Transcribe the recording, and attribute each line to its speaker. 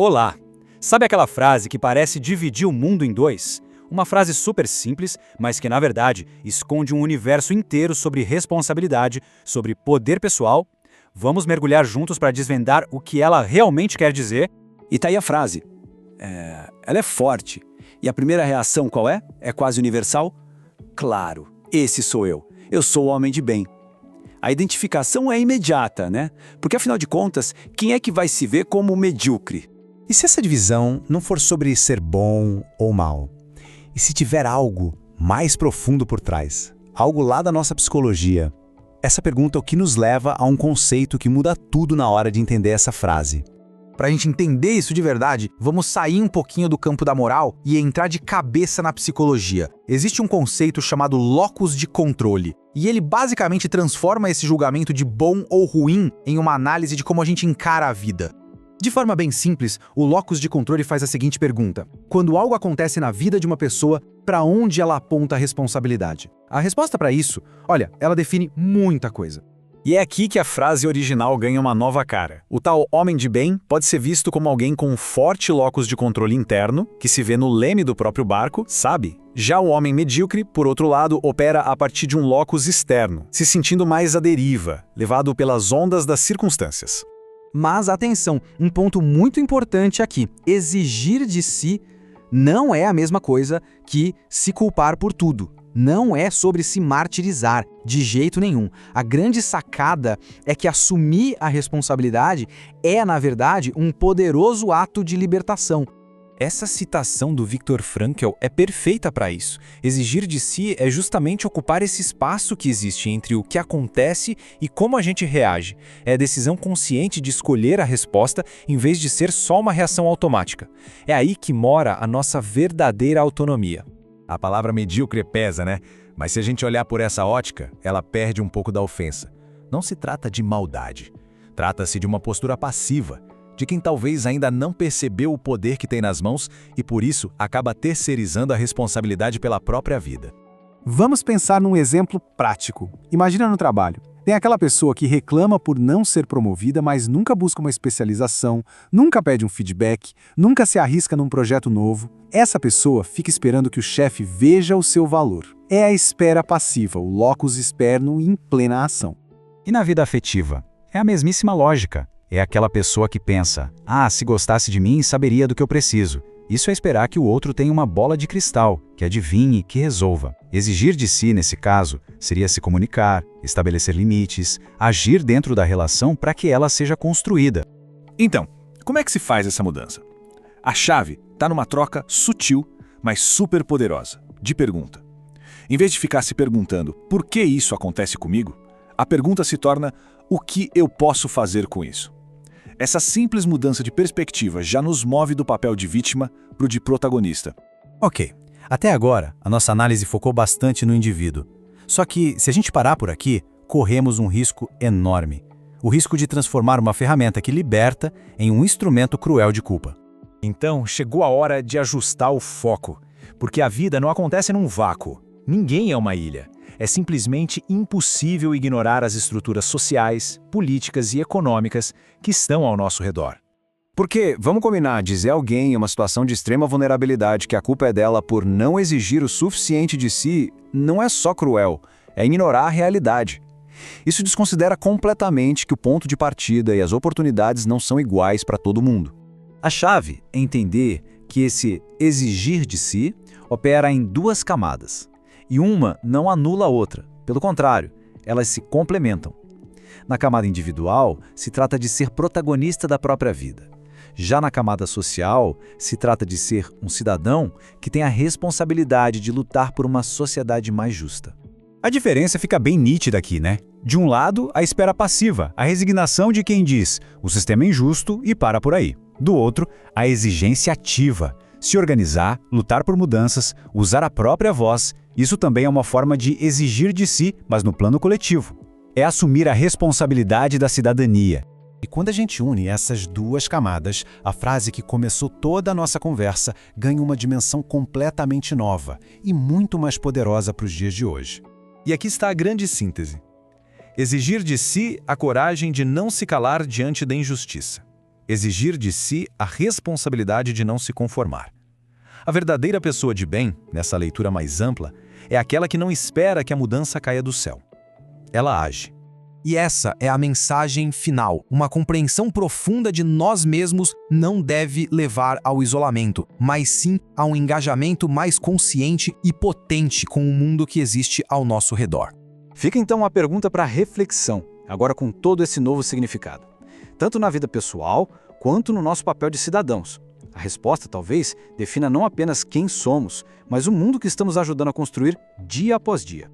Speaker 1: Olá! Sabe aquela frase que parece dividir o mundo em dois? Uma frase super simples, mas que na verdade esconde um universo inteiro sobre responsabilidade, sobre poder pessoal? Vamos mergulhar juntos para desvendar o que ela realmente quer dizer?
Speaker 2: E tá aí a frase. Ela é forte. E a primeira reação qual é? É quase universal? Claro, esse sou eu. Eu sou o homem de bem. A identificação é imediata, né? Porque afinal de contas, quem é que vai se ver como medíocre?
Speaker 3: E se essa divisão não for sobre ser bom ou mal? E se tiver algo mais profundo por trás? Algo lá da nossa psicologia? Essa pergunta é o que nos leva a um conceito que muda tudo na hora de entender essa frase.
Speaker 4: Para a gente entender isso de verdade, vamos sair um pouquinho do campo da moral e entrar de cabeça na psicologia. Existe um conceito chamado locus de controle, e ele basicamente transforma esse julgamento de bom ou ruim em uma análise de como a gente encara a vida. De forma bem simples, o locus de controle faz a seguinte pergunta: quando algo acontece na vida de uma pessoa, para onde ela aponta a responsabilidade? A resposta para isso, olha, ela define muita coisa.
Speaker 1: E é aqui que a frase original ganha uma nova cara. O tal homem de bem pode ser visto como alguém com um forte locus de controle interno, que se vê no leme do próprio barco, sabe? Já o homem medíocre, por outro lado, opera a partir de um locus externo, se sentindo mais à deriva, levado pelas ondas das circunstâncias.
Speaker 4: Mas atenção, um ponto muito importante aqui: exigir de si não é a mesma coisa que se culpar por tudo. Não é sobre se martirizar, de jeito nenhum. A grande sacada é que assumir a responsabilidade é, na verdade, um poderoso ato de libertação.
Speaker 5: Essa citação do Viktor Frankl é perfeita para isso. Exigir de si é justamente ocupar esse espaço que existe entre o que acontece e como a gente reage. É a decisão consciente de escolher a resposta em vez de ser só uma reação automática. É aí que mora a nossa verdadeira autonomia.
Speaker 6: A palavra medíocre pesa, né? Mas se a gente olhar por essa ótica, ela perde um pouco da ofensa. Não se trata de maldade. Trata-se de uma postura passiva, de quem talvez ainda não percebeu o poder que tem nas mãos e, por isso, acaba terceirizando a responsabilidade pela própria vida.
Speaker 3: Vamos pensar num exemplo prático. Imagina no trabalho. Tem aquela pessoa que reclama por não ser promovida, mas nunca busca uma especialização, nunca pede um feedback, nunca se arrisca num projeto novo. Essa pessoa fica esperando que o chefe veja o seu valor. É a espera passiva, o locus externo em plena ação.
Speaker 7: E na vida afetiva? É a mesmíssima lógica. É aquela pessoa que pensa: se gostasse de mim, saberia do que eu preciso. Isso é esperar que o outro tenha uma bola de cristal, que adivinhe, que resolva. Exigir de si, nesse caso, seria se comunicar, estabelecer limites, agir dentro da relação para que ela seja construída.
Speaker 6: Então, como é que se faz essa mudança? A chave está numa troca sutil, mas super poderosa, de pergunta. Em vez de ficar se perguntando por que isso acontece comigo, a pergunta se torna: o que eu posso fazer com isso? Essa simples mudança de perspectiva já nos move do papel de vítima para o de protagonista.
Speaker 3: Ok, até agora a nossa análise focou bastante no indivíduo. Só que, se a gente parar por aqui, corremos um risco enorme. O risco de transformar uma ferramenta que liberta em um instrumento cruel de culpa.
Speaker 5: Então, chegou a hora de ajustar o foco, porque a vida não acontece num vácuo. Ninguém é uma ilha. É simplesmente impossível ignorar as estruturas sociais, políticas e econômicas que estão ao nosso redor.
Speaker 1: Porque, vamos combinar, dizer a alguém em uma situação de extrema vulnerabilidade que a culpa é dela por não exigir o suficiente de si, não é só cruel, é ignorar a realidade. Isso desconsidera completamente que o ponto de partida e as oportunidades não são iguais para todo mundo. A chave é entender que esse exigir de si opera em duas camadas. E uma não anula a outra. Pelo contrário, elas se complementam. Na camada individual, se trata de ser protagonista da própria vida. Já na camada social, se trata de ser um cidadão que tem a responsabilidade de lutar por uma sociedade mais justa.
Speaker 7: A diferença fica bem nítida aqui, né? De um lado, a espera passiva, a resignação de quem diz: o sistema é injusto e para por aí. Do outro, a exigência ativa, se organizar, lutar por mudanças, usar a própria voz. Isso também é uma forma de exigir de si, mas no plano coletivo. É assumir a responsabilidade da cidadania.
Speaker 3: E quando a gente une essas duas camadas, a frase que começou toda a nossa conversa ganha uma dimensão completamente nova e muito mais poderosa para os dias de hoje.
Speaker 5: E aqui está a grande síntese. Exigir de si a coragem de não se calar diante da injustiça.
Speaker 1: exigir de si a responsabilidade de não se conformar. A verdadeira pessoa de bem, nessa leitura mais ampla, é aquela que não espera que a mudança caia do céu. Ela age.
Speaker 8: E essa é a mensagem final. Uma compreensão profunda de nós mesmos não deve levar ao isolamento, mas sim a um engajamento mais consciente e potente com o mundo que existe ao nosso redor.
Speaker 2: Fica então uma pergunta para reflexão, agora com todo esse novo significado. Tanto na vida pessoal, quanto no nosso papel de cidadãos. A resposta, talvez, defina não apenas quem somos, mas o mundo que estamos ajudando a construir dia após dia.